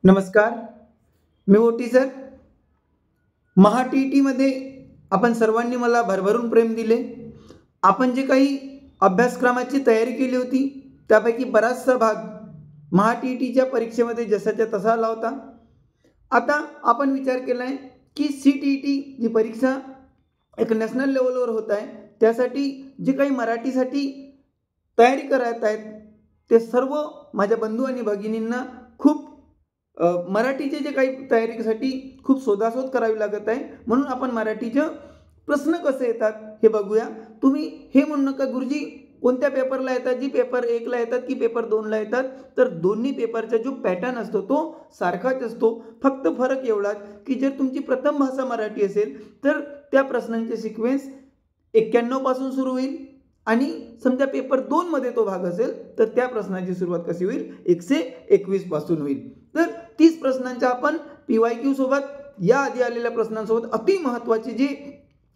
नमस्कार. मी ओटी सर. महा टी-ईटीमध्ये आपण सर्वांनी मला भरभरून प्रेम दिले. आपण जे काही अभ्यासक्रमाची तयारी केली होती त्यापैकी बराचसा भाग महा टी-ईटीच्या परीक्षेमध्ये जसाच्या तसा आला होता. आता आपण विचार केला आहे की सी-टी-ई-टी जी परीक्षा एक नॅशनल लेवलवर होत आहे त्यासाठी जे काही मराठीसाठी तयारी करत आहेत ते सर्व माझ्या बंधू आणि भगिनींना खूप मराठीचे जे काही तयारीसाठी खूप शोधाशोध करावी लागत आहे. म्हणून आपण मराठीचे प्रश्न कसे येतात हे बघूया. तुम्ही हे म्हणू नका गुरुजी कोणत्या पेपरला येतात, जी पेपर 1ला येतात की पेपर 2ला येतात. तर दोन्ही पेपरचा जो पॅटर्न असतो तो सारखाच असतो. फक्त फरक एवढाच की जर तुमची प्रथम भाषा मराठी असेल तर त्या प्रश्नांचे सिक्वेन्स 91 पासून सुरू होईल आणि समजा पेपर 2 मध्ये तो भाग असेल तर त्या प्रश्नाची सुरुवात कशी होईल 121 पासून होईल. तर 30 प्रश्नांच्या आपण PYQ सोबत या आधी आलेल्या प्रश्नांसोबत अति महत्त्वाचे जे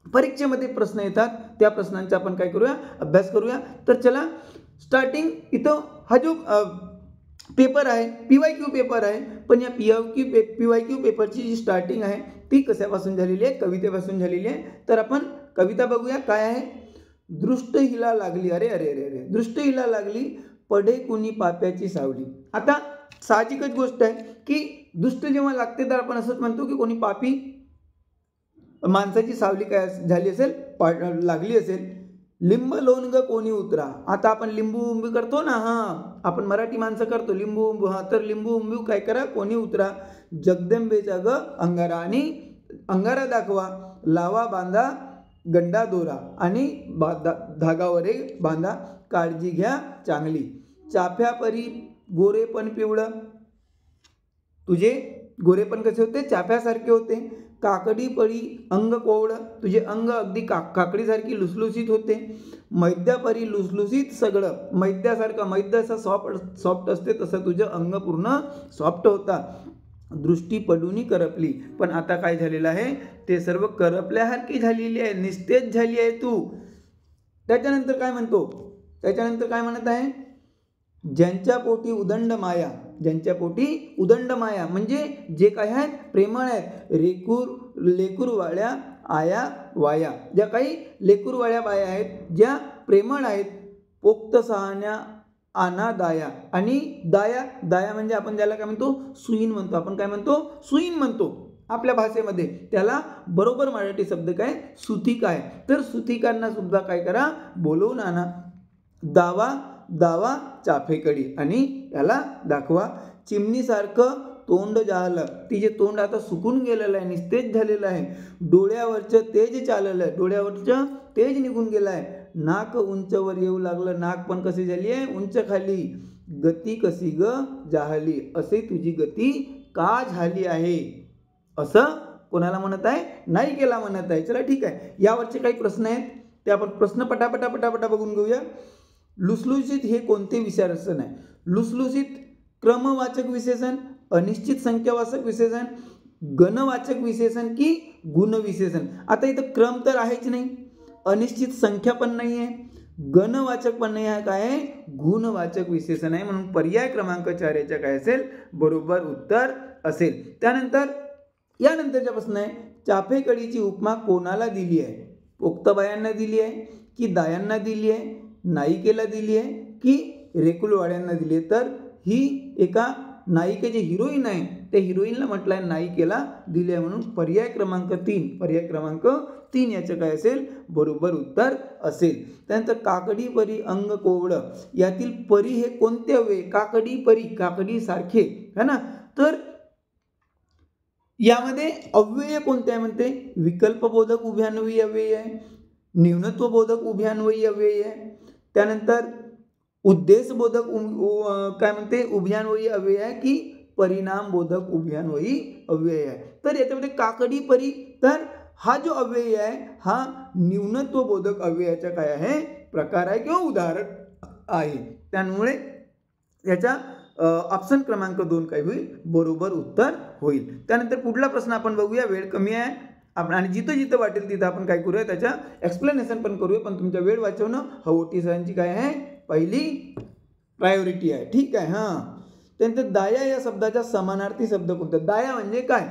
परीक्षेमध्ये प्रश्न येतात त्या प्रश्नांचा आपण काय करूया अभ्यास करूया. तर चला स्टार्टिंग इथं हा जो पेपर आहे PYQ पेपर आहे. पण या PYQ पेपरची जी स्टार्टिंग आहे ती कशापासून झालेली आहे, कवितेपासून झालेली आहे. तर आपण कविता बघूया काय आहे. दृष्ट हिला लागली, अरे अरे अरे अरे दृष्ट हिला लागली पडे कुणी पाप्याची सावली. आता साहजिकच गोष्ट आहे की दृष्ट जेव्हा लागते तर आपण असंच म्हणतो की कोणी पापी माणसाची सावली काय झाली असेल, लागली असेल. लिंब लोणग कोणी उतरा. आता आपण लिंबू उंबू करतो ना, आपण मराठी माणसं करतो लिंबू उंबू. तर लिंबू उंबू काय करा, कोणी उतरा. जगदंबेचा ग अंगारा आणि अंगारा दाखवा. लावा बांधा गंडा दोरा आणि धागावरे बांधा. काळजी घ्या चांगली. चाफ्या परी गोरे पण पिवळं. तुझे गोरेपण कसे होते, चाफ्यासारखे होते. काकडी परी अंग कोवळं. तुझे अंग अगदी काकडीसारखी लुसलुसीत होते. मैद्यापरी लुसलुसीत सगळं. मैद्यासारखं, मैदा असं सॉफ्ट असते तसं तुझं अंग पूर्ण सॉफ्ट होता. दृष्टी पडूनी करपली. पण आता काय झालेलं आहे, ते सर्व करपल्यासारखी झालेली आहे, निस्तेज झाली आहे तू. त्याच्यानंतर काय म्हणतो, त्याच्यानंतर काय म्हणत आहे, ज्यांच्या पोटी उदंड माया. ज्यांच्या पोटी उदंड माया म्हणजे जे काय आहेत प्रेमळ आहेत. लेकूरवाळ्या आया वाया. ज्या काही लेकूरवाळ्या बाया आहेत ज्या प्रेमळ आहेत. पोक्त सहाण्या आना दाया. आणि दाया, दाया म्हणजे आपण ज्याला काय म्हणतो सुईन म्हणतो. आपण काय म्हणतो सुईन म्हणतो आपल्या भाषेमध्ये. त्याला बरोबर मराठी शब्द काय सुतिका आहे. तर सुतिकांना सुद्धा काय करा बोलवून आणा. दावा दावा चाफेकडी आणि याला दाखवा. चिमणीसारखं तोंड जाहलं. तिचे तोंड आता सुकून गेलेलं आहे, निस्तेज झालेलं आहे. डोळ्यावरचं तेज चाललं आहे, डोळ्यावरचं तेज निघून गेलं आहे. नाक उंचवर येऊ लागलं. नाक पण कशी झाली आहे उंच खाली. गती कशी ग जाहली. असे तुझी गती का झाली आहे असं कोणाला म्हणत आहे, नायिकेला म्हणत आहे. चला ठीक आहे, यावरचे काही प्रश्न आहेत ते आपण प्रश्न पटापटा बघून घेऊया. लुसलुसीत हे कोणते विशेषण आहे. लुसलुसीत क्रमवाचक विशेषण, अनिश्चित संख्यावाचक विशेषण, गणवाचक विशेषण की गुणविशेषण. आता इथं क्रम तर आहेच नाही, अनिश्चित संख्या पण नाही आहे, गणवाचक पण नाही आहे. काय आहे गुणवाचक विशेषण आहे. म्हणून पर्याय क्रमांक 4 याच्या काय असेल बरोबर उत्तर असेल. त्यानंतर यानंतरचा प्रश्न आहे, चाफेकडीची उपमा कोणाला दिली आहे. पोक्त बायांना दिली आहे की दायांना दिली आहे, नायिकेला दिली आहे की रेकुलवाड्यांना दिली आहे. तर ही एका नायिकेची हिरोईन आहे त्या हिरोईनला म्हटलं आहे नायिकेला दिली आहे. म्हणून पर्याय क्रमांक 3 याचं काय असेल बरोबर उत्तर असेल. त्यानंतर काकडी परी अंग कोवळं. यातील परी हे कोणते अव्यय. काकडी परी, काकडी सारखे है ना. तर यामध्ये अव्यय कोणते आहे म्हणते, विकल्पबोधक उभयान्वयी अव्यय आहे, न्यूनत्वबोधक उभयान्वयी अव्यय आहे. त्यानंतर उद्देशबोधक काय म्हणते उभयान्वयी अव्यय आहे की परिणामबोधक उभयान्वयी अव्यय आहे. तर याच्यामध्ये काकडी परी, तर हा जो अव्यय आहे हा न्यूनत्वबोधक अव्ययाचा काय आहे प्रकार आहे किंवा उदाहरण आहे. त्यामुळे याचा ऑप्शन क्रमांक 2 काय होईल बरोबर उत्तर होईल. त्यानंतर पुढला प्रश्न आपण बघूया. वेळ कमी आहे आपण आणि जिथं वाटेल तिथं आपण काय करूया त्याच्या एक्सप्लेनेशन पण करूया. पण तुमचा वेळ वाचवणं हा ओटी सरांची काय आहे पहिली प्रायोरिटी आहे. ठीक आहे. त्यानंतर दाया या शब्दाचा समानार्थी शब्द कोणता? दाया म्हणजे काय?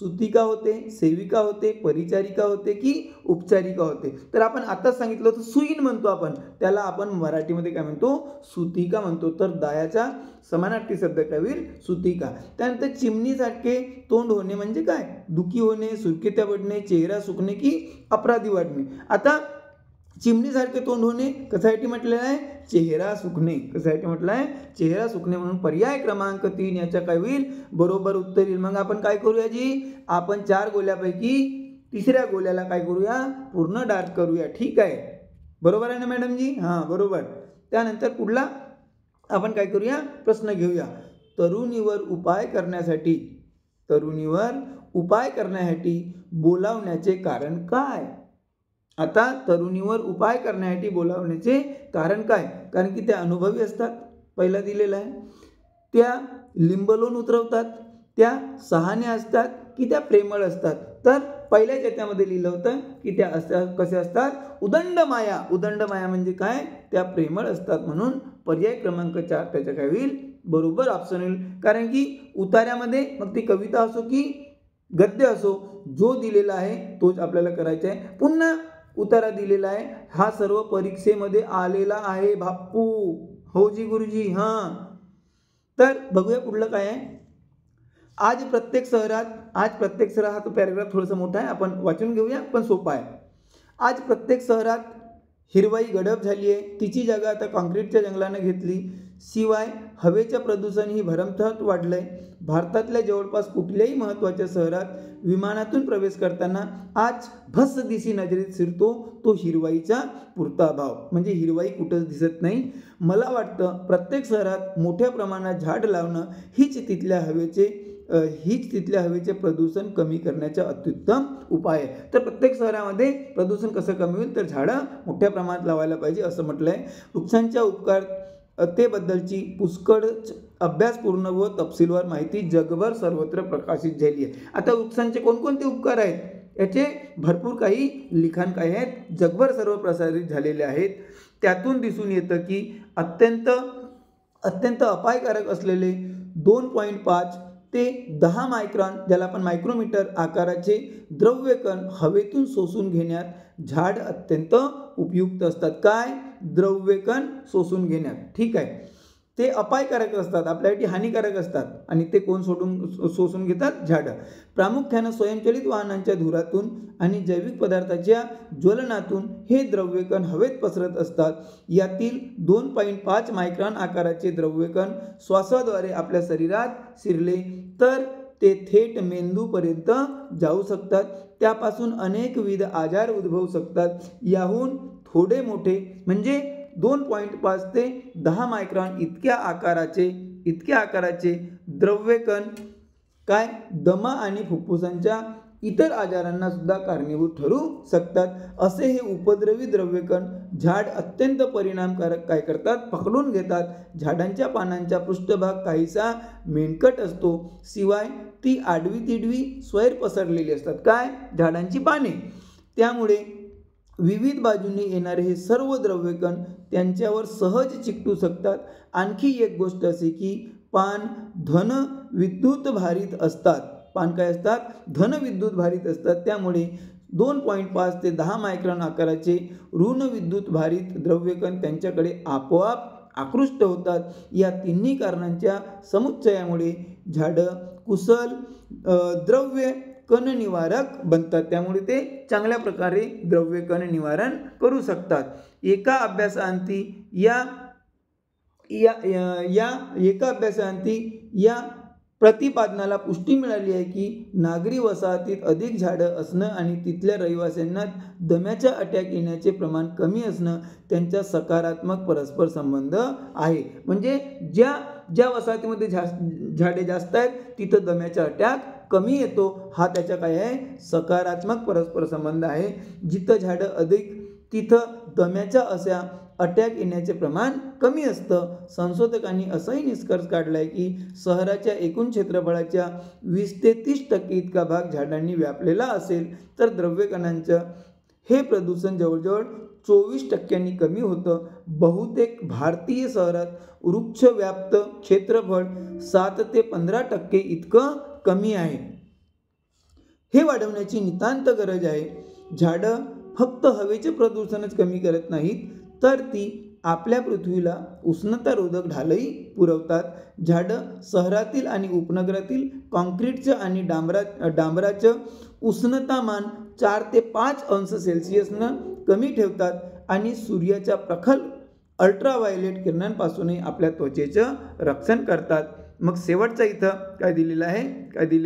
सुतिका होते, सेविका होते, परिचारिका होते की उपचारिका होते? तर आपण आताच सांगितलं होतं सुईण म्हणतो आपण, त्याला आपण मराठीमध्ये काय म्हणतो? सुतिका म्हणतो. तर दायाचा समानार्थी शब्द काय होईल? सुतिका. त्यानंतर चिमणीसारखे तोंड होणे म्हणजे काय? दुखी होणे, सुरकुत्या पडणे, चेहरा सुकणे की अपराधी वाटणे. आता चिमणीसारखे तोंड होणे कशासाठी म्हटलेलं आहे? चेहरा सुकणे. कशासाठी म्हटलं आहे? चेहरा सुकणे. म्हणून पर्याय क्रमांक 3 याच्या काय होईल? बरोबर उत्तर येईल. मग आपण काय करूया जी? आपण 4 गोल्यापैकी तिसऱ्या गोल्याला काय करूया? पूर्ण डार्क करूया. ठीक आहे, बरोबर आहे ना मॅडम जी? हां, बरोबर. त्यानंतर पुढला आपण काय करूया? प्रश्न घेऊया. तरुणीवर उपाय करण्यासाठी बोलावण्याचे कारण काय? आता तरुणीवर उपाय करण्यासाठी बोलावण्याचे कारण काय? कारण की त्या अनुभवी असतात, पहिला दिलेला आहे. त्या लिंबलोन उतरवतात, त्या शहाण्या असतात की त्या प्रेमळ असतात? तर पहिल्याच याच्यामध्ये लिहिलं होतं की त्या कसे असतात? उदंड माया. उदंड माया म्हणजे काय? त्या प्रेमळ असतात. म्हणून पर्याय क्रमांक 4 त्याच्या काय होईल? बरोबर ऑप्शन होईल. कारण की उतार्यामध्ये मग ती कविता असो की गद्य असो, जो दिलेला आहे तोच आपल्याला करायचा आहे. पुन्हा उतारा दिलेला आहे, हा सर्व परीक्षेमध्ये आलेला आहे बाप्पू. हो जी गुरुजी. हां, तर बघूया पुढलं काय आहे. आज प्रत्येक शहरात हा तो पॅराग्राफ थोडासा मोठा आहे, आपण वाचून घेऊया, पण सोपा आहे. आज प्रत्येक शहरात हिरवाई गडप झाली आहे, तिची जागा आता कॉन्क्रीटच्या जंगलानं घेतली. शिवाय हवेचं प्रदूषणही भरमसाठ वाढलंय. भारतातल्या जवळपास कुठल्याही महत्त्वाच्या शहरात विमानातून प्रवेश करताना आज भस दिसी नजरेत शिरतो तो हिरवाईचा पुरता अभाव. म्हणजे हिरवाई कुठंच दिसत नाही. मला वाटतं प्रत्येक शहरात मोठ्या प्रमाणात झाड लावणं हीच तिथल्या हवेचे प्रदूषण कमी करण्याचा अत्युत्तम उपाय आहे. तर प्रत्येक शहरामध्ये प्रदूषण कसं कमी होईल? तर झाडं मोठ्या प्रमाणात लावायला पाहिजे असं म्हटलं आहे. वृक्षांच्या उपकारतेबद्दलची पुष्कळ अभ्यासपूर्ण व तपशीलवार माहिती जगभर सर्वत्र प्रकाशित झाली आहे. आता वृक्षांचे कोणकोणते उपकार आहेत? याचे भरपूर काही लिखाण काय आहेत? जगभर सर्व प्रसारित झालेले आहेत. त्यातून दिसून येतं की अत्यंत अपायकारक असलेले 2.5 ते 10 मायक्रॉन, ज्याला आपण मायक्रोमीटर आकाराचे द्रव्यकण हवेतून शोषून घेण्यात झाड अत्यंत उपयुक्त असतात. काय? द्रव्यकण शोषून घेण्यात. ठीक आहे, ते अपायकारक असतात, आपल्यासाठी हानिकारक असतात, आणि ते कोण शोषून घेतात? झाडं. प्रामुख्यानं स्वयंचलित वाहनांच्या धुरातून आणि जैविक पदार्थाच्या ज्वलनातून हे द्रव्यकण हवेत पसरत असतात. यातील 2.5 मायक्रॉन आकाराचे द्रव्यकण श्वासाद्वारे आपल्या शरीरात शिरले तर ते थेट मेंदूपर्यंत जाऊ शकतात. त्यापासून अनेकविध आजार उद्भवू शकतात. याहून थोडे मोठे म्हणजे 2.5 ते 10 मायक्रॉन इतक्या आकाराचे द्रव्यकण काय? दमा आणि फुफ्फुसांच्या इतर आजारांना सुद्धा कारणीभूत ठरू शकतात. असे हे उपद्रवी द्रव्यकण झाड अत्यंत परिणामकारक काय करतात? पकडून घेतात. झाडांच्या पानांचा पृष्ठभाग काहीसा मेनकट असतो. शिवाय ती आडवी तिडवी स्वैर पसरलेली असतात. काय? झाडांची पाने. त्यामुळे विविध बाजूंनी येणारे हे सर्व द्रव्यकण त्यांच्यावर सहज चिकटू शकतात. आणखी एक गोष्ट अशी की पान धन विद्युत भारित असतात. पान काय असतात? धन विद्युत भारित असतात. त्यामुळे 2.5 ते 10 मायक्रॉन आकाराचे ऋण विद्युत भारित द्रव्यकण त्यांच्याकडे आपोआप आकृष्ट होतात. या तिन्ही कारणांच्या समुच्चयामुळे झाडं कुशल द्रव्य कण निवारक बनतात. त्यामुळे ते चांगल्या प्रकारे द्रव्य कण निवारण करू शकतात. एका अभ्यासाअंती या प्रतिपादनाला पुष्टी मिळाली आहे की नागरी वसाहतीत अधिक झाडं असणं आणि तिथल्या रहिवाशांना दम्याच्या अटॅक येण्याचे प्रमाण कमी असणं त्यांचा सकारात्मक परस्पर संबंध आहे. म्हणजे ज्या वसाहतीमध्ये झाडे जास्त आहेत तिथं दम्याचा अटॅक कमी येतो. हा त्याचा काय आहे? सकारात्मक परस्पर संबंध आहे. जिथं झाडं अधिक तिथं दम्याच्या अशा अटॅक येण्याचे प्रमाण कमी असतं. संशोधकांनी असाही निष्कर्ष काढला आहे की शहराच्या एकूण क्षेत्रफळाच्या 20 ते 30% इतका भाग झाडांनी व्यापलेला असेल तर द्रव्यकणांचं हे प्रदूषण जवळजवळ 24% कमी होतं. बहुतेक भारतीय शहरात वृक्षव्याप्त क्षेत्रफळ 7 ते 15% इतकं कमी आहे. हे वाढवण्याची नितांत गरज आहे. झाडं फक्त हवेचे प्रदूषणच कमी करत नाहीत, तर ती आपल्या पृथ्वीला उष्णतारोधक ढालही पुरवतात. झाडं शहरातील आणि उपनगरातील कॉन्क्रीटचं आणि डांबराचं उष्णतामान 4 ते 5 अंश सेल्सिअसनं कमी ठेवतात आणि सूर्याच्या प्रखर अल्ट्राव्हायोलेट किरणांपासूनही आपल्या त्वचेचं रक्षण करतात. मग शेवटचा इथं काय दिलेलं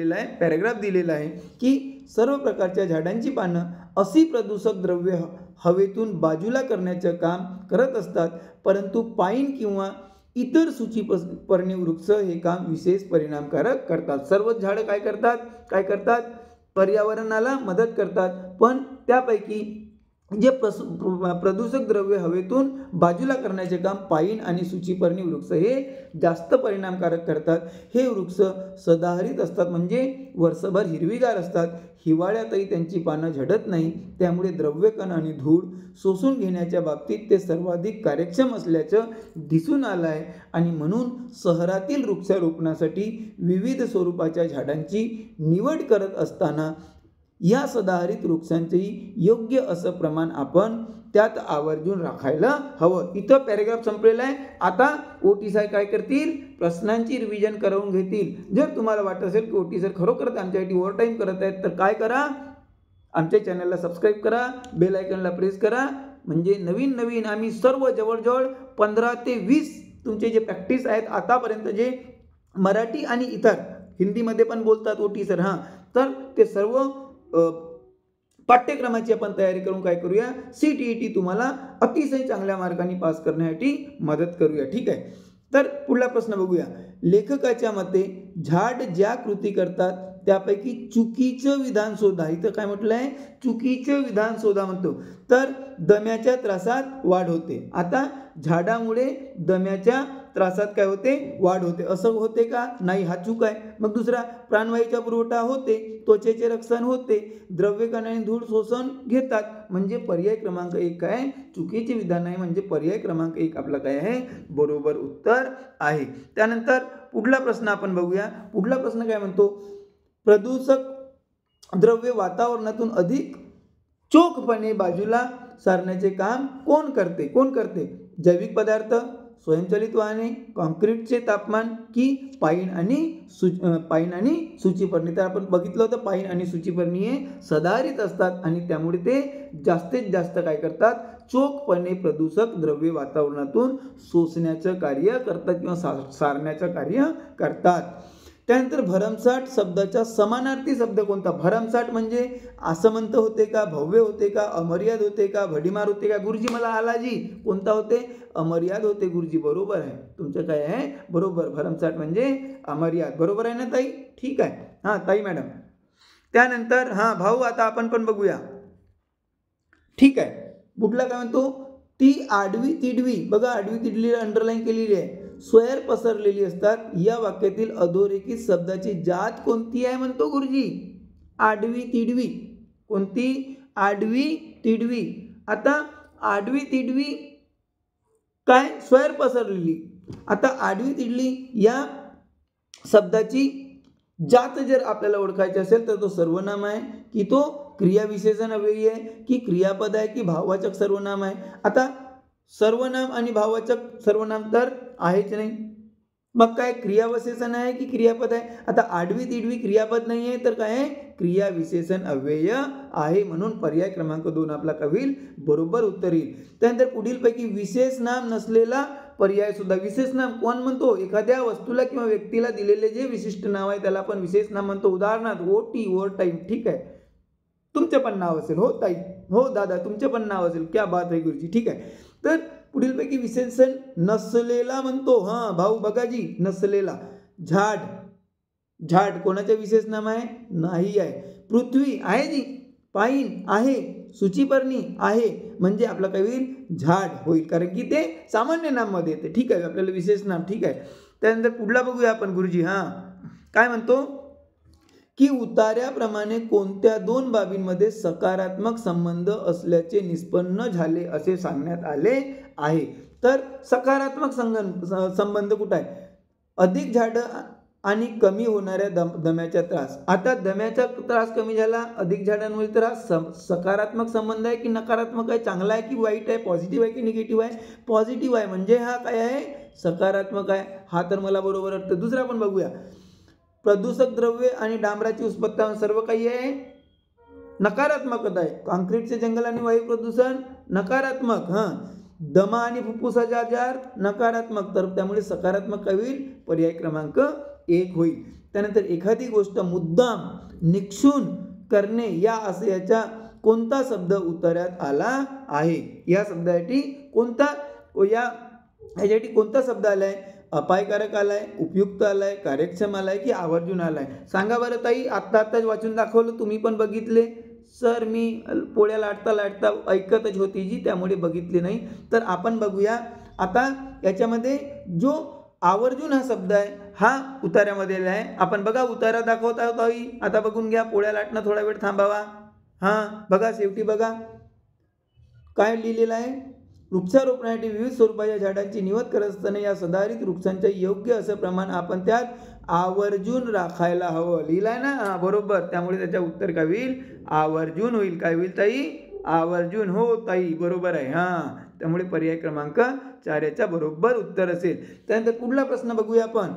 आहे पॅराग्राफ दिलेला आहे की सर्व प्रकारच्या झाडांची पानं अशी प्रदूषक द्रव्ये हवेतून बाजूला करण्याचं काम करत असतात, परंतु पाईन किंवा इतर सूचीपर्णी वृक्ष हे काम विशेष परिणामकारक करतात. सर्व झाडं काय करतात पर्यावरणाला मदत करतात, पण त्यापैकी जे प्रदूषक द्रव्य हवेतून बाजूला करण्याचे काम पाईन आणि सूचीपर्णी वृक्ष हे जास्त परिणामकारक करतात. हे वृक्ष सदाहरित असतात, म्हणजे वर्षभर हिरवीगार असतात. हिवाळ्यातही त्यांची पानं झडत नाही, त्यामुळे द्रव्यकण आणि धूळ शोषून घेण्याच्या बाबतीत ते सर्वाधिक कार्यक्षम असल्याचं दिसून आलं आहे. आणि म्हणून शहरातील वृक्षारोपणासाठी विविध स्वरूपाच्या झाडांची निवड करत असताना या सदाहरित वृक्षांचेही योग्य असं प्रमाण आपण त्यात आवर्जून राखायला हवं. इथं पॅराग्राफ संपलेला आहे. आता ओटी सर काय करतील, प्रश्नांची रिव्हिजन करून घेतील. जर तुम्हाला वाटत असेल की ओटी सर खरोखरच आमच्यासाठी ओव्हरटाईम करत आहेत, तर काय करा, आमच्या चॅनलला सबस्क्राईब करा, बेल आयकॉनला प्रेस करा, म्हणजे नवीन आम्ही सर्व जवळजवळ 15 ते 20 तुमचे जे प्रॅक्टिस आहेत आतापर्यंत, जे मराठी आणि इतर हिंदीमध्ये पण बोलतात ओटी सर, तर ते सर्व पाठ्यक्रमाची आपण तयारी करून काय करूया, CTET तुम्हाला अतिशय चांगल्या मार्कांनी पास करण्यासाठी मदत करूया. ठीक आहे. तर पुढला प्रश्न बघूया. लेखकाच्या मते झाड ज्या कृती करतात त्यापैकी चुकीचं विधान शोधा. इथं काय म्हटलं आहे, चुकीचं विधान शोधा म्हणतो. तर दम्याच्या त्रासात वाढ होते. आता झाडामुळे दम्याच्या त्रासात काय होते, वाढ होते. असं होते का, नाही, हा चूक आहे. मग दुसरा, प्राणवायूचा पुरवठा होते, त्वचेचे रक्षण होते, द्रव्यकण आणि धूळ शोषण घेतात. म्हणजे पर्याय क्रमांक 1 काय, चुकीचे विधान आहे. म्हणजे पर्याय क्रमांक 1 आपला काय आहे, बरोबर उत्तर आहे. त्यानंतर पुढला प्रश्न आपण बघूया. पुढला प्रश्न काय म्हणतो, प्रदूषक द्रव्य वातावरणातून अधिक चोखपणे बाजूला सारण्याचे काम कोण करते? जैविक पदार्थ, स्वयंचलित वाहने, कॉन्क्रीटचे तापमान की पाईन आणि सूचीपर्णी. तर आपण बघितलं होतं पाईन आणि सूचीपर्णी हे सदाहरित असतात आणि त्यामुळे ते जास्तीत जास्त काय करतात, चोखपणे प्रदूषक द्रव्ये वातावरणातून शोषण्याचं कार्य करतात किंवा सारण्याचं कार्य करतात. त्यानंतर भरमसाठ शब्दाचा समानार्थी शब्द कोणता? भरमसाठ म्हणजे असमंत होते का, भव्य होते का, अमर्याद होते का, भडीमार होते का? गुरुजी मला आलाजी कोणता होते, अमर्याद होते. गुरुजी बरोबर आहे, तुमचं काय आहे, बरोबर. भरमसाठ म्हणजे अमर्याद, बरोबर आहे ना ताई? ठीक आहे, ताई मॅडम. त्यानंतर भाऊ आता आपण पण बघूया. ठीक आहे. पुढला काय म्हणतो, ती आडवी तिडवी, बघा आडवी तिडली अंडरलाईन केलेली आहे, स्वैर पसरलेली असतात. या वाक्यातील अधोरेखित शब्दाची जात कोणती आहे म्हणतो गुरुजी? आडवी तिडवी. कोणती? आडवी तिडवी. आता आडवी तिडवी काय, स्वैर पसरलेली. आता आडवी तिडली या शब्दाची जात जर आपल्याला ओळखायची असेल तर तो सर्वनाम आहे की तो क्रियाविशेषण अव्ययी आहे की क्रियापद आहे की भाववाचक सर्वनाम आहे? आता सर्वनाम आणि भाववाचक सर्वनाम तर आहेच नाही, मग काय क्रियाविशेषण आहे की क्रियापद आहे? आता आडवी तिडवी क्रियापद नाही आहे तर काय आहे, क्रियाविशेषण अव्यय आहे. म्हणून पर्याय क्रमांक 2 आपला काय होईल, बरोबर उत्तर येईल. त्यानंतर पुढीलपैकी विशेष नाम नसलेला पर्याय सुद्धा. विशेष नाम कोण म्हणतो? एखाद्या वस्तूला किंवा व्यक्तीला दिलेले जे विशिष्ट नाव आहे त्याला आपण विशेष नाम म्हणतो. उदाहरणार्थ ओटी, ओव्हर टाईम. ठीक आहे, तुमचे पण नाव असेल, हो ताई, हो दादा, तुमचे पण नाव असेल, क्या बात आहे गुरुजी. ठीक आहे. तर पुढीलपैकी विशेषण नसलेला म्हणतो. भाऊ बघा जी, नसलेला. झाड कोणाचे विशेष नाम आहे? नाही आहे. पृथ्वी आहे जी, पाईन आहे, सूचीपर्णी आहे, म्हणजे आपला काय होईल, झाड होईल, कारण की ते सामान्य नाम मध्ये येते. ठीक आहे, आपल्याला विशेष नाम. ठीक आहे. त्यानंतर पुढला बघूया आपण गुरुजी. काय म्हणतो, की उतार्याप्रमाणे कोणत्या दोन बाबींमध्ये सकारात्मक संबंध असल्याचे निष्पन्न झाले असे सांगण्यात आले आहे. तर सकारात्मक संबंध कुठं आहे? अधिक झाडं आणि कमी होणाऱ्या दम्याचा त्रास. आता दम्याचा त्रास कमी झाला, अधिक झाडांमुळे त्रास. सकारात्मक संबंध आहे की नकारात्मक आहे? चांगला आहे की वाईट आहे? पॉझिटिव्ह आहे की निगेटिव्ह आहे? पॉझिटिव्ह आहे, म्हणजे हा काय आहे? सकारात्मक आहे. हा तर मला बरोबर वाटतं. दुसरा पण बघूया. प्रदूषक द्रव्ये आणि डांबराची उत्पत्ती सर्व काही आहे नकारात्मकता आहे. काँक्रीटचे जंगल आणि वायू प्रदूषण नकारात्मक. दमा आणि फुफ्फुसाचे आजार नकारात्मक. तर त्यामुळे सकारात्मक काय होईल? पर्याय क्रमांक 1 होईल. त्यानंतर एखादी गोष्ट मुद्दाम निक्षून करणे या आशयाचा कोणता शब्द उत्तरात आला आहे? या शब्दासाठी यासाठी कोणता शब्द आलाय? अपायकारक आलाय, उपयुक्त आलाय, कार्यक्षम आलाय की आवर्जून आलाय? सांगा बरं ताई. आत्ताच वाचून दाखवलं, तुम्ही पण बघितले. सर मी पोळ्या लाटता ऐकतच होती जी, त्यामुळे बघितले नाही. तर आपण बघूया आता याच्यामध्ये जो आवर्जून हा शब्द आहे हा उतार्यामध्ये आहे. आपण बघा उतारा दाखवत आहोत. आता बघून घ्या. पोळ्या लाटणं थोडा वेळ थांबावा. बघा शेवटी बघा काय लिहिलेलं आहे. वृक्षारोपणासाठी विविध स्वरूपाच्या झाडांची निवड करत असताना या सदाहरित वृक्षांचे योग्य असं प्रमाण आपण त्यात आवर्जून राखायला हवं. लिहिलाय ना? बरोबर. त्यामुळे त्याच्या उत्तर काय होईल? आवर्जून होईल. काय होईल ताई? आवर्जून. हो ताई बरोबर आहे. त्यामुळे पर्याय क्रमांक 4 याचा बरोबर उत्तर असेल. त्यानंतर पुढला प्रश्न बघूया आपण.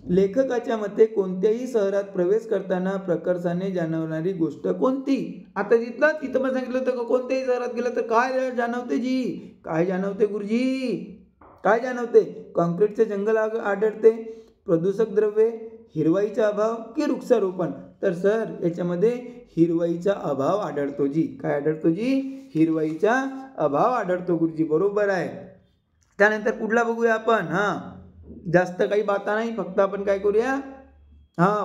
लेखकाच्या मते कोणत्याही शहरात प्रवेश करताना प्रकर्षाने जाणवणारी गोष्ट कोणती? आता तिथं पण सांगितलं होतं का कोणत्याही शहरात गेलं तर काय जाणवते जी? काय जाणवते गुरुजी? काय जाणवते? काँक्रीटचे जंगल आढळते, प्रदूषक द्रव्ये, हिरवाईचा अभाव की वृक्षारोपण? तर सर याच्यामध्ये हिरवाईचा अभाव आढळतो जी. काय आढळतो जी? हिरवाईचा अभाव आढळतो गुरुजी. बरोबर आहे. त्यानंतर पुढला बघूया आपण. जास्त काही बाता नाही, फक्त आपण काय करूया?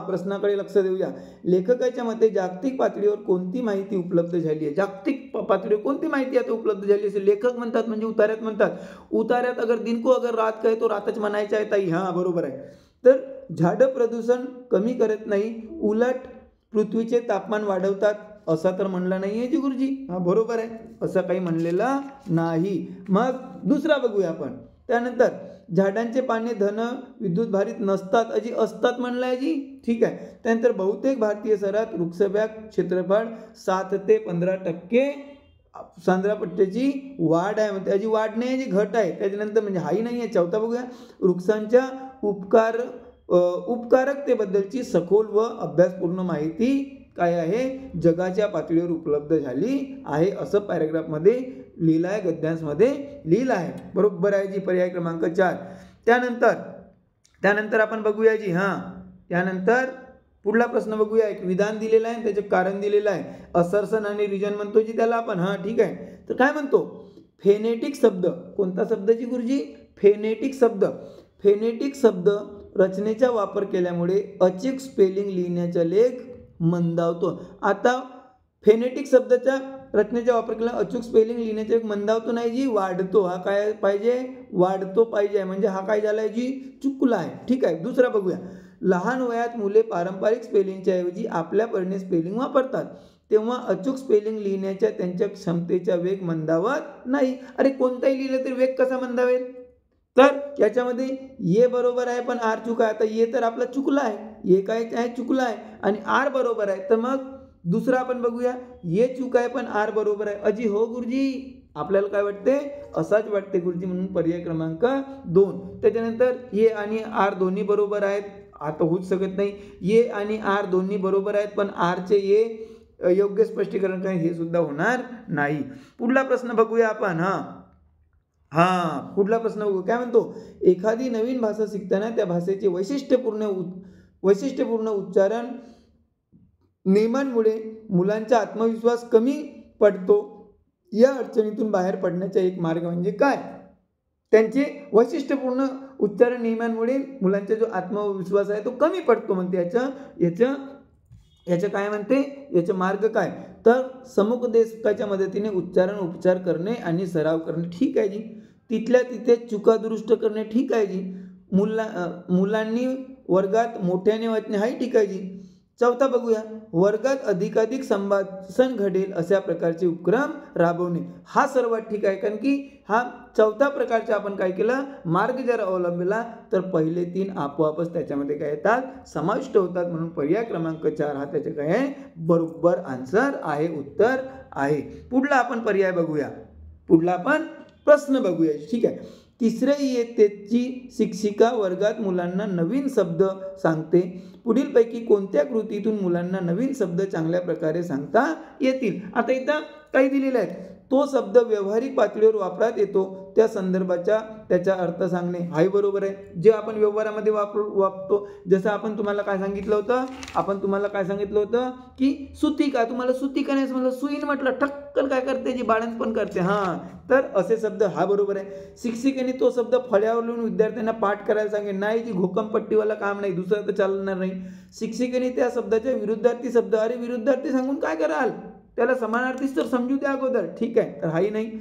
प्रश्नाकडे लक्ष देऊया. लेखकाच्या मते जागतिक पातळीवर कोणती माहिती उपलब्ध झाली आहे? जागतिक पातळीवर कोणती माहिती आता उपलब्ध झाली असेल? लेखक म्हणतात म्हणजे उतार्यात म्हणतात. उतार्यात अगर दिन को अगर रात कहे तो रातच म्हणायचं आहे ताई. बरोबर आहे. तर झाडं प्रदूषण कमी करत नाही, उलट पृथ्वीचे तापमान वाढवतात असा तर म्हणलं नाही आहे जी गुरुजी. बरोबर आहे. असं काही म्हणलेलं नाही. मग दुसरा बघूया आपण. त्यानंतर झाडांचे पाने धन विद्युत भारित नसतात अजी असतात म्हणलंय जी. ठीक आहे. त्यानंतर बहुतेक भारतीय शहरात वृक्षव्याप क्षेत्रफळ 7 ते 15% सांद्रपट्ट्याची वाढ आहे. म्हणते अजी वाढ नाही, जी घट आहे. त्याच्यानंतर म्हणजे हाही नाही आहे. चौथा बघूया. वृक्षांच्या उपकारकतेबद्दलची सखोल व अभ्यासपूर्ण माहिती काय आहे? जगाच्या पातळीवर उपलब्ध झाली आहे असं पॅराग्राफमध्ये लिहिलं आहे, गद्यांशमध्ये लिहिलं आहे. बरोबर आहे जी. पर्याय क्रमांक 4. त्यानंतर आपण बघूया जी. त्यानंतर पुढला प्रश्न बघूया. एक विधान दिलेलं आहे, त्याचे कारण दिलेलं आहे. असर्सन आणि रिजन म्हणतो जी त्याला आपण. ठीक आहे. तर काय म्हणतो? फेनेटिक शब्द. कोणता शब्द जी गुरुजी? फेनेटिक शब्द. फेनेटिक शब्द रचनेचा वापर केल्यामुळे अचूक स्पेलिंग लिहिण्याचा लेख मंदावतो. आता फेनेटिक शब्दाच्या रचनेचा वापर केला, अचूक स्पेलिंग लिहिण्याचा एक मंदावतो नाही जी, वाढतो. हा काय पाहिजे? वाढतो पाहिजे. म्हणजे हा काय झालाय जी? चुकला आहे. ठीक आहे. दुसरा बघूया. लहान वयात मुले पारंपरिक स्पेलिंगच्या ऐवजी आपल्या परीने स्पेलिंग वापरतात, तेव्हा अचूक स्पेलिंग लिहिण्याच्या त्यांच्या क्षमतेचा वेग मंदावत नाही. अरे कोणताही लिहिलं तरी वेग कसा मंदावेल? तर याच्यामध्ये ये बरोबर आहे पण आर चुका आहे. आता ये तर आपला चुकला आहे, ये काय आहे? चुकला आहे. आणि आर बरोबर आहे. तर मग दुसरा आपण बघूया. ये चूक आहे पण आर बरोबर आहे. अजी हो गुरुजी. आपल्याला काय वाटते? असाच वाटते गुरुजी. म्हणून पर्याय क्रमांक 2. त्याच्यानंतर ये आणि आर दोन्ही बरोबर आहेत. आता होऊच शकत नाही. ये आणि आर दोन्ही बरोबर आहेत पण आरचे ये योग्य स्पष्टीकरण काय हे सुद्धा होणार नाही. पुढला प्रश्न बघूया आपण. पुढला प्रश्न बघू. काय म्हणतो? एखादी नवीन भाषा शिकताना त्या भाषेचे वैशिष्ट्यपूर्ण उच्चारण नियमांमुळे मुलांचा आत्मविश्वास कमी पडतो. या अडचणीतून बाहेर पडण्याचा एक मार्ग म्हणजे काय? त्यांचे वैशिष्ट्यपूर्ण उच्चारण नियमांमुळे मुलांचा जो आत्मविश्वास आहे तो कमी पडतो म्हणते. याचं काय म्हणते? याचा मार्ग काय? तर समुपदेशकाच्या मदतीने उपचार करणे आणि सराव करणे. ठीक आहे जी. तिथल्या तिथे चुका दुरुस्त करणे. ठीक आहे जी. मुलांनी वर्गात मोठ्याने वाचणे हाही ठीक आहे जी. चौथा बघूया, वर्गात अधिकाधिक संभाषण घडेल अशा प्रकारचे उपक्रम राबवणे. हा सर्वात ठीक आहे, कारण की हा चौथा प्रकारचा आपण काय केलं, मार्ग जर अवलंबला तर पहिले 3 आपोआपच त्याच्यामध्ये काय येतात, समाविष्ट होतात. म्हणून पर्याय क्रमांक 4 हा त्याचे काय आहे, बरोबर आन्सर आहे, उत्तर आहे. पुढला आपण पर्याय बघूया, पुढला आपण प्रश्न बघूया. ठीक आहे. तिसऱ्या इयत्तेची शिक्षिका वर्गात मुलांना नवीन शब्द सांगते. पुढीलपैकी कोणत्या कृतीतून मुलांना नवीन शब्द चांगल्या प्रकारे सांगता येतील. आता इथं काही दिलेलं आहे, तो शब्द व्यावहारिक पातळीवर वापरात येतो त्या संदर्भाचा त्याचा अर्थ सांगणे. हाही बरोबर आहे, जे आपण व्यवहारामध्ये वापरतो. जसं आपण तुम्हाला काय सांगितलं होतं, की सुतिका, तुम्हाला सुतिका नाही म्हणलं, सुईन म्हटलं, ठक्कन काय करते, जी बाळंतपण करते. हां, तर असे शब्द, हा बरोबर आहे. शिक्षिकेने तो शब्द फळ्यावर लिहून विद्यार्थ्यांना पाठ करायला सांगे. नाही, जी घोकमपट्टीवाला काम नाही, दुसरं तर चालणार नाही. शिक्षिकेने त्या शब्दाच्या विरुद्धार्थी शब्द, अरे विरुद्धार्थी सांगून काय कराल, त्याला समानार्थीच तर समजू द्या अगोदर. ठीक आहे, तर हाही नाही.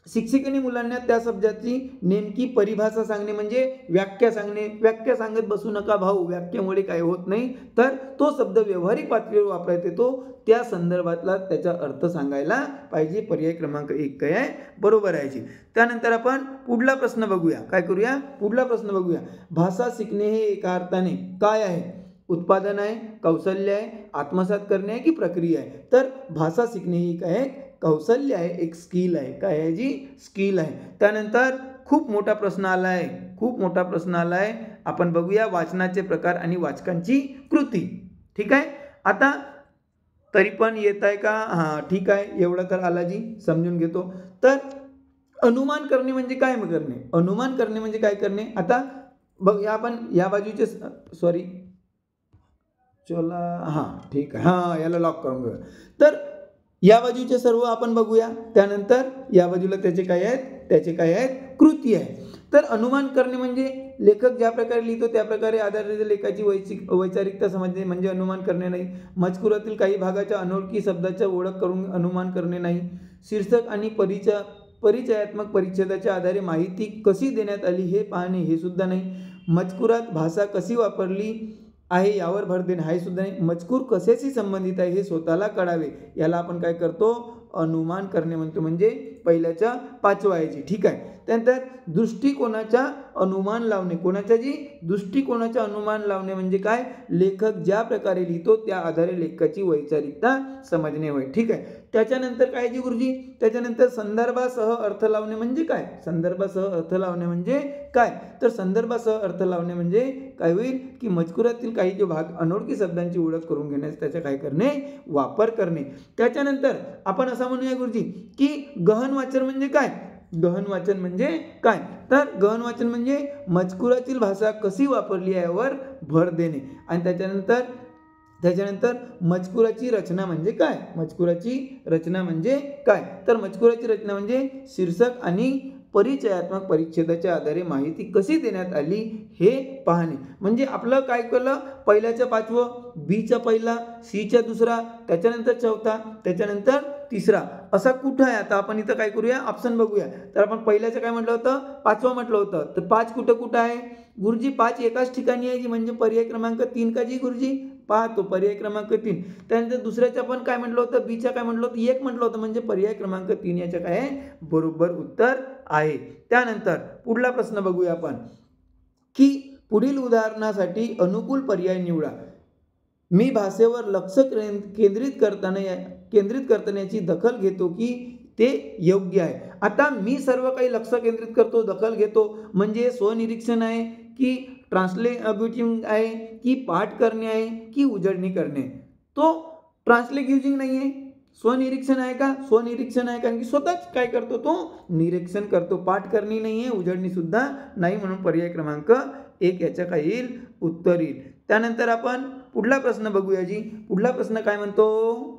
शिक्षिकेने मुलांना त्या शब्दाची नेमकी परिभाषा सांगणे, म्हणजे व्याख्या सांगणे. व्याख्या सांगत बसू नका भाऊ, व्याख्येमुळे काय होत नाही. तर तो शब्द व्यावहारिक पातळीवर वापरायचा येतो, त्या संदर्भातला त्याचा अर्थ सांगायला पाहिजे. पर्याय क्रमांक 1 काय आहे, बरोबर आहे. त्यानंतर आपण पुढला प्रश्न बघूया. काय करूया, पुढला प्रश्न बघूया. भाषा शिकणे हे एका अर्थाने काय आहे, उत्पादन आहे, कौशल्य आहे, आत्मसात करणे आहे की प्रक्रिया आहे. तर भाषा शिकणे ही काय आहे, कौशल्य आहे, एक स्किल आहे. काय आहे जी, स्किल आहे. त्यानंतर खूप मोठा प्रश्न आला आहे, आपण बघूया वाचनाचे प्रकार आणि वाचकांची कृती. ठीक आहे, आता तरी पण येत आहे का, हां ठीक आहे, एवढं तर आला जी, समजून घेतो. तर अनुमान करणे म्हणजे काय करणे, अनुमान करणे म्हणजे काय करणे. आता बघ, आपण या बाजूचे सॉरी चला, हां ठीक आहे, हां याला लॉक करून घेऊया. तर या बाजूचे सर्व आपण बघूया, त्यानंतर या बाजूला त्याचे काय आहेत, कृती आहे. तर अनुमान करणे म्हणजे लेखक ज्या प्रकारे लिहितो त्या प्रकारे आधारित लेखाची वैचारिकता समजणे म्हणजे अनुमान करणे नाही. मजकुरातील काही भागाच्या अनोळखी शब्दाच्या ओळख करून अनुमान करणे नाही. शीर्षक आणि परिचयात्मक परिच्छेदाच्या आधारे माहिती कशी देण्यात आली हे पाहणे हे सुद्धा नाही. मजकुरात भाषा कशी वापरली आहे यावर भर देणे हे सुद्धा नाही. मजकूर कशाशी संबंधित आहे हे स्वतःला कळावे, याला आपण काय करतो, अनुमान करणे म्हणतो. म्हणजे पहिल्याच्या 5व्या याची. ठीक आहे. त्यानंतर दृष्टिकोनाचा अनुमान लावणे, दृष्टिकोनाचा अनुमान लावणे म्हणजे काय, लेखक ज्या प्रकारे लिहितो त्या आधारे लेखकाची वैचारिकता समजणे होय. ठीक आहे. त्याच्यानंतर काय जी गुरुजी, त्याच्यानंतर संदर्भासह अर्थ लावणे म्हणजे काय, संदर्भासह अर्थ लावणे म्हणजे काय, तर संदर्भासह अर्थ लावणे म्हणजे काय होईल की मजकुरातील काही जो भाग अनोळखी शब्दांची ओळख करून घेण्यास त्याचा काय करणे, वापर करणे. त्याच्यानंतर आपण असं म्हणूया गुरुजी की गहन वाचन म्हणजे काय, गहन वाचन म्हणजे काय, तर गहन वाचन म्हणजे मजकुरातील भाषा कशी वापरली यावर भर देणे. आणि त्याच्यानंतर मजकुराची रचना म्हणजे काय, मजकुराची रचना म्हणजे काय, तर मजकुराची रचना म्हणजे शीर्षक आणि परिचयात्मक परिच्छेदाच्या आधारे माहिती कशी देण्यात आली हे पाहणे. म्हणजे आपलं काय केलं, पहिल्याच्या 5वं, बीचा पहिला, सीच्या दुसरा, त्याच्यानंतर चौथा, त्याच्यानंतर तिसरा, असा कुठं आहे. आता आपण इथं काय करूया, ऑप्शन बघूया. तर आपण पहिल्याचं काय म्हटलं होतं, 5वं म्हटलं होतं. तर 5 कुठं आहे गुरुजी, 5 एकाच ठिकाणी आहे जी, म्हणजे पर्याय क्रमांक 3 का जी गुरुजी, पाहतो पर्याय क्रमांक 3. त्यानंतर दुसऱ्याचं आपण काय म्हटलं होतं, बीच्या काय म्हटलं होतं, 1 म्हटलं होतं, म्हणजे पर्याय क्रमांक 3 याचं काय आहे, बरोबर उत्तर आहे. त्यानंतर पुढला प्रश्न बघूया आपण की पुढील उदाहरणासाठी अनुकूल पर्याय निवडा. मी भाषेवर लक्ष केंद्रित करण्याची दखल घेतो की ते योग्य आहे. आता मी सर्व काही लक्ष केंद्रित करतो, दखल घेतो, म्हणजे स्वनिरीक्षण आहे की ट्रान्सलेटिंग आहे की पाठ करणे आहे की उजळणी करणे. तो ट्रान्सलेटिंग नाही आहे, स्वनिरीक्षण आहे का, स्वनिरीक्षण आहे, कारण की स्वतःच काय करतो, तो निरीक्षण करतो. पाठ करणे नाही आहे, उजळणी सुद्धा नाही, म्हणून पर्याय क्रमांक 1 याच्या काय येईल, उत्तर येईल. त्यानंतर आपण पुढला प्रश्न बघूया जी. पुढला प्रश्न काय म्हणतो,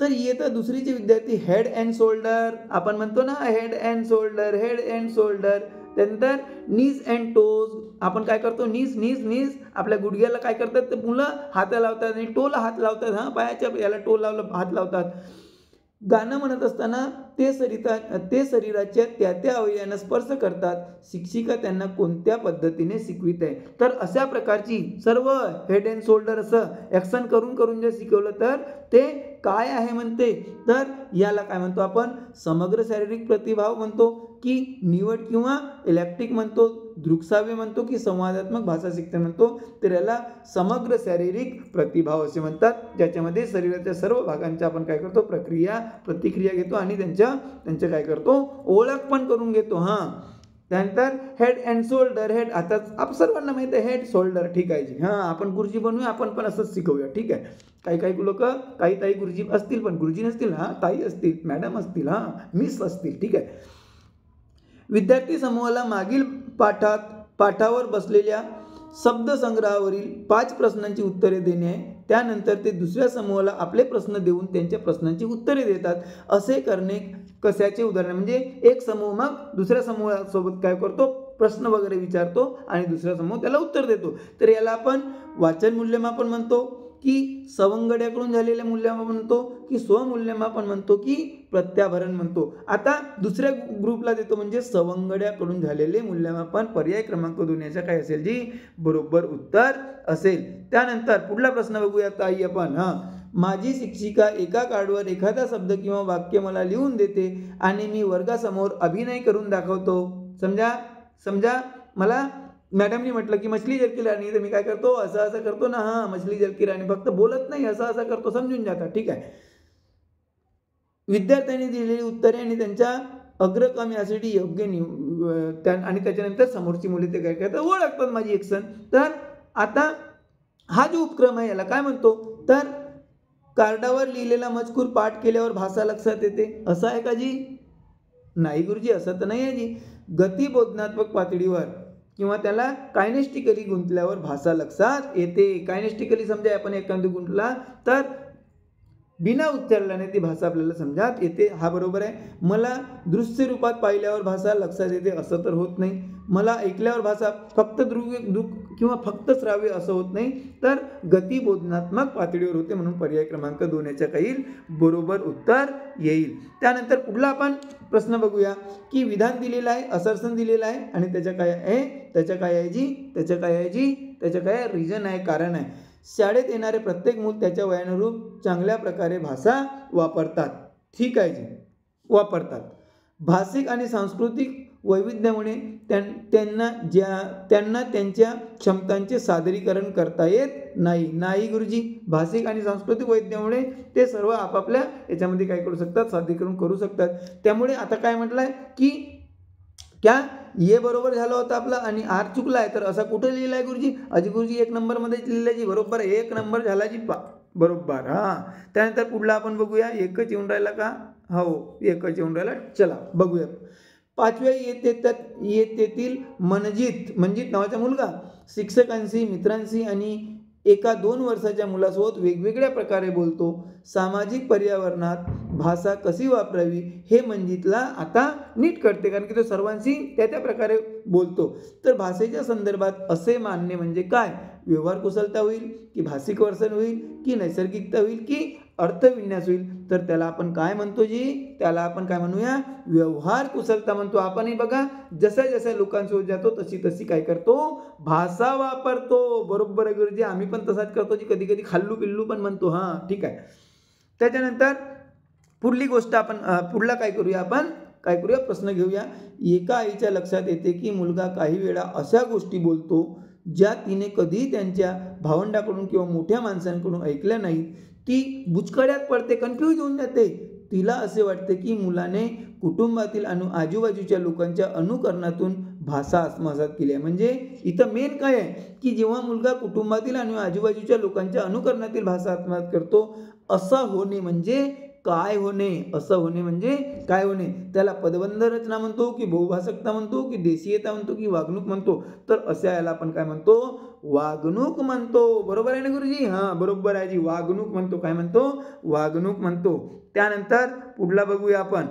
तर येतं दुसरीचे विद्यार्थी हेड अँड शोल्डर, आपण म्हणतो ना हेड अँड शोल्डर. त्यानंतर नीज अँड टोज, आपण काय करतो, नीज आपल्या गुडघ्याला काय करतात, तर मुलं हात लावतात आणि टोला हात लावतात, पायाच्या याला टो लावलं हात लावतात. गाणं म्हणत असताना ते शरीराच्या त्या त्या अवयवांना स्पर्श करतात. शिक्षिका त्यांना कोणत्या पद्धतीने शिकवित आहे. तर अशा प्रकारची सर्व हेड अँड शोल्डर असं ॲक्शन करून करून जर शिकवलं तर ते काय आहे म्हणते, तर याला काय म्हणतो आपण समग्र शारीरिक प्रतिभाव म्हणतो की निवड किंवा इलेक्ट्रिक म्हणतो, दृक्साव्य म्हणतो की संवादात्मक भाषा शिक्षण म्हणतो. तर याला समग्र शारीरिक प्रतिभाव असे म्हणतात, ज्याच्यामध्ये शरीराच्या सर्व भागांच्या आपण काय करतो प्रतिक्रिया घेतो आणि त्यांच्या काय करतो ओळख पण करून घेतो. त्यानंतर हेड अँड शोल्डर. हेड आता आप सर्वांना माहिती आहे हेड शोल्डर, ठीक आहे जी. आपण गुरुजी बनवूया, आपण पण असंच शिकवूया, ठीक आहे. काही लोक काही ताई गुरुजी असतील पण गुरुजी नसतील, ताई असतील, मॅडम असतील, मिस असतील, ठीक आहे. विद्यार्थी समूहाला मागील पाठावर बसलेल्या शब्दसंग्रहावरील 5 प्रश्नांची उत्तरे देणे आहे. त्यानंतर ते दुसऱ्या समूहाला आपले प्रश्न देऊन त्यांच्या प्रश्नांची उत्तरे देतात. असे करणे कशाचे उदाहरण म्हणजे एक समूह मग दुसऱ्या समूहासोबत काय करतो प्रश्न वगैरे विचारतो आणि दुसरा समूह त्याला उत्तर देतो. तर याला आपण वाचन मूल्यमापन म्हणतो की सवंगड्याकडून झालेले मूल्यमापन म्हणतो की स्वमूल्यमापन म्हणतो की प्रत्याभरण म्हणतो. आता दुसऱ्या ग्रुपला देतो म्हणजे सवंगड्याकडून झालेले मूल्यमापन. पर्याय क्रमांक 2 याचा काय असेल जी बरोबर उत्तर असेल. त्यानंतर पुढला प्रश्न बघूया ताई आपण. माझी शिक्षिका एका कार्डवर एखादा शब्द किंवा वाक्य मला लिहून देते आणि मी वर्गासमोर अभिनय करून दाखवतो. समजा मला मॅडमनी म्हटलं की मछली जल की राणी, तर मी काय करतो असं करतो ना, मछली जल की राणी, फक्त बोलत नाही, असं करतो, समजून जाता, ठीक आहे. विद्यार्थ्यांनी दिलेली उत्तरे आणि त्यांच्या अग्रक्रम यासाठी योग्य आणि त्याच्यानंतर समोरची मुले ते काय करतात ओळखतात माझी एक्शन. तर आता हा जो उपक्रम आहे याला काय म्हणतो, तर कार्डावर लिहिलेला मजकूर पाठ केल्यावर भाषा लक्षात येते, असं आहे का जी? नाही गुरुजी, असं तर नाही आहे जी. गतिबोधनात्मक पातळीवर किंवा त्याला कायनेस्टिकली गुंतल्यावर भाषा लक्षात येते. कायनेस्टिकली समजा आपण एखादी गुंतला तर बिना उच्चारल्याने ती भाषा आपल्याला समजात येते. हा बरोबर आहे. मला दृश्य रूपात पाहिल्यावर भाषा लक्षात येते असं तर होत नाही. मला ऐकल्यावर भाषा फक्त किंवा फक्त श्राव्य असं होत नाही, तर गतिबोधनात्मक पातळीवर होते, म्हणून पर्याय क्रमांक 2 याच्या काही बरोबर उत्तर येईल. त्यानंतर पुढला आपण प्रश्न बघूया की विधान दिलेलं आहे, असर्शन दिलेलं आहे आणि त्याच्या काय आहे रिझन आहे, कारण आहे. शाळेत येणारे प्रत्येक मूल त्याच्या वयानुरूप चांगल्या प्रकारे भाषा वापरतात, ठीक आहे जी, वापरतात. भाषिक आणि सांस्कृतिक वैविध्यामुळे त्यांना त्यांच्या क्षमतांचे सादरीकरण करता येत नाही गुरुजी. भाषिक आणि सांस्कृतिक वैविध्यामुळे ते सर्व आपापल्या याच्यामध्ये काय करू शकतात, सादरीकरण करू शकतात. त्यामुळे आता काय म्हटलंय की क्या ये बरोबर झालं होतं आपला आणि आर चुकला आहे, तर असा कुठे लिहिला आहे गुरुजी? अजी गुरुजी 1 नंबरमध्ये लिहिलं जी, बरोबर आहे, 1 नंबर झाला जी बरोबर. त्यानंतर पुढला आपण बघूया. एकच येऊन राहिला का? हो, एकच येऊन राहिला. चला बघूया. 5व्या इयत्तेतील मनजित नावाचा मुलगा शिक्षकांशी, मित्रांशी आणि एका 2 वर्षाच्या मुलासोबत वेगवेगळ्या प्रकारे बोलतो. सामाजिक पर्यावरणात भाषा कशी वापरावी हे मनजितला आता नीट कळते, कारण की तो सर्वांशी त्या प्रकारे बोलतो. तर भाषेच्या संदर्भात असे मानणे म्हणजे काय? व्यवहार कुशलता होईल की भाषिक वर्तन होईल की नैसर्गिकता होईल की अर्थविन्यास होईल? तर त्याला आपण काय म्हणतो जी? त्याला आपण काय म्हणूया? व्यवहार कुशलता म्हणतो. आपणही बघा जसं लोकांसोबत जातो तशी काय करतो? भाषा वापरतो. बरोबर आहे गुरुजी, आम्ही पण तसाच करतो जी, कधी कधी खाल्लू पिल्लू पण म्हणतो. ठीक आहे. त्याच्यानंतर पुढली गोष्ट आपण पुढला काय करूया, प्रश्न घेऊया. एका आईच्या लक्षात येते की मुलगा काही वेळा अशा गोष्टी बोलतो ज्या तिने कधी त्यांच्या भावंडाकडून किंवा मोठ्या माणसांकडून ऐकल्या नाहीत. ती बुचकड्यात पडते, कन्फ्यूज होऊन जाते. तिला असे वाटते की मुलाने कुटुंबातील आणि आजूबाजूच्या लोकांच्या अनुकरणातून भाषा आत्मसात केली आहे. म्हणजे इथं मेन काय आहे की जेव्हा मुलगा कुटुंबातील आणि आजूबाजूच्या लोकांच्या अनुकरणातील भाषा आत्मसात करतो, असं होणे म्हणजे काय होणे? असं होणे म्हणजे काय होणे? त्याला पदबंध रचना म्हणतो की बहुभाषकता म्हणतो की देशीयता म्हणतो की वागणूक म्हणतो? तर अशा याला आपण काय म्हणतो? वागणूक म्हणतो. बरोबर आहे ना गुरुजी? बरोबर आहे जी, वागणूक म्हणतो. काय म्हणतो? वागणूक म्हणतो. त्यानंतर पुढला बघूया आपण.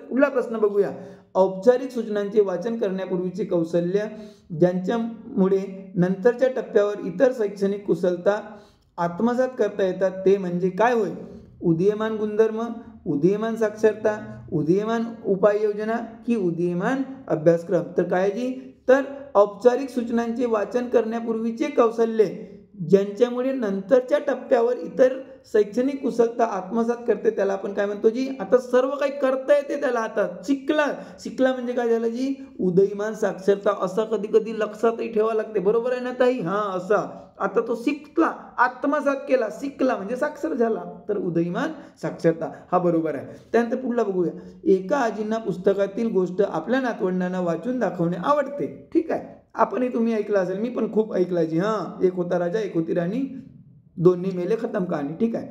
पुढला प्रश्न बघूया. औपचारिक सूचनांचे वाचन करण्यापूर्वीचे कौशल्य ज्यांच्यामुळे नंतरच्या टप्प्यावर इतर शैक्षणिक कुशलता आत्मसात करता येतात ते म्हणजे काय होय? उदीयमान गुणधर्म, उदीयमान साक्षरता, उदीयमान उपाययोजना की उदीयमान अभ्यासक्रम? तर काय जी, तर औपचारिक सूचनांचे वाचन करण्यापूर्वीचे कौशल्य ज्यांच्यामुळे नंतरच्या टप्प्यावर इतर शैक्षणिक कुशलता आत्मसात करते त्याला आपण काय म्हणतो जी, आता सर्व काही करता येते त्याला, आता शिकला म्हणजे काय झालं जी, उदयमान साक्षरता. असा कधी कधी लक्षातही ठेवावं लागते, बरोबर आहे ना ताई? हां, असा आता तो शिकला, आत्मसात केला, शिकला म्हणजे साक्षर झाला, तर उदयमान साक्षरता हा बरोबर आहे. त्यानंतर पुढला बघूया. एका आजींना पुस्तकातील गोष्ट आपल्या नातवंडांना वाचून दाखवणे आवडते. ठीक आहे, आपणही तुम्ही ऐकलं असेल, मी पण खूप ऐकलं जी. हां, एक होता राजा एक होती राणी, दोन्ही मेले खतम कहाणी. ठीक आहे,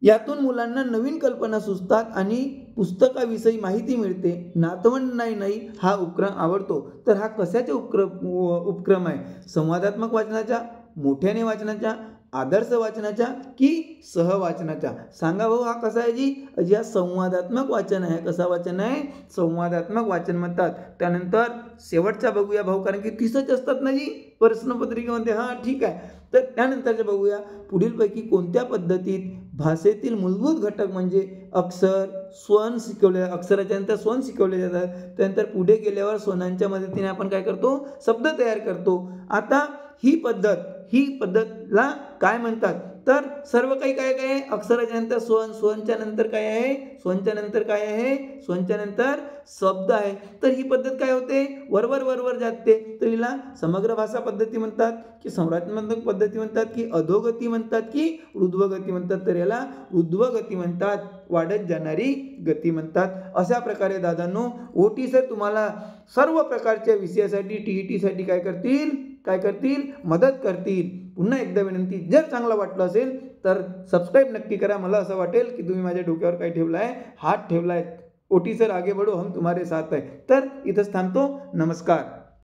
यातून मुलांना नवीन कल्पना सुचतात आणि पुस्तकाविषयी माहिती मिळते. नातवंड नाही हा उपक्रम आवडतो. तर हा कशाचे उपक्रम आहे? संवादात्मक वाचनाच्या, मोठ्याने वाचनाच्या, आदर्श वाचनाच्या की सहवाचनाच्या? सांगा भाऊ, हा कसा आहे जी? हा संवादात्मक वाचन आहे. कसा वाचन आहे? संवादात्मक वाचन म्हणतात. त्यानंतर शेवटचा बघूया भाऊ, कारण की 30च असतात ना जी प्रश्नपत्रिकेमध्ये. हां, ठीक आहे, तर त्यानंतरचे बघूया. पुढीलपैकी कोणत्या पद्धतीत भाषेतील मूलभूत घटक म्हणजे अक्षर, स्वन शिकवले, अक्षराच्या नंतर स्वन शिकवले जातात. त्यानंतर पुढे गेल्यावर स्वनांच्या मदतीने आपण काय करतो? शब्द तयार करतो. आता ही पद्धतला काय म्हणतात? तर सर्व काही काय काय आहे? अक्षराच्या नंतर स्वन, स्वनच्या नंतर काय आहे? स्वनच्या नंतर काय आहे? स्वनच्या नंतर शब्द आहे. तर ही पद्धत काय होते? वरवर जाते. तर हिला समग्र भाषा पद्धती म्हणतात की संरचनात्मक पद्धती म्हणतात की अधोगती म्हणतात की ऊर्ध्वगती म्हणतात? तर याला ऊर्ध्वगती म्हणतात, वाढत जाणारी गती म्हणतात. अशा प्रकारे दादांनो, ओटी सर तुम्हाला सर्व प्रकारच्या विषयासाठी TET साठी काय करतील? मदत करतील. पुन्हा एकदा विनंती, जर चांगलं वाटलं असेल तर सबस्क्राईब नक्की करा. मला असं वाटेल की तुम्ही माझ्या डोक्यावर काय ठेवलं आहे? हात ठेवला आहे. ओटी सर आगे बढ़ो, हम तुम्हारे साथ आहे. तर इथंच थांबतो. नमस्कार.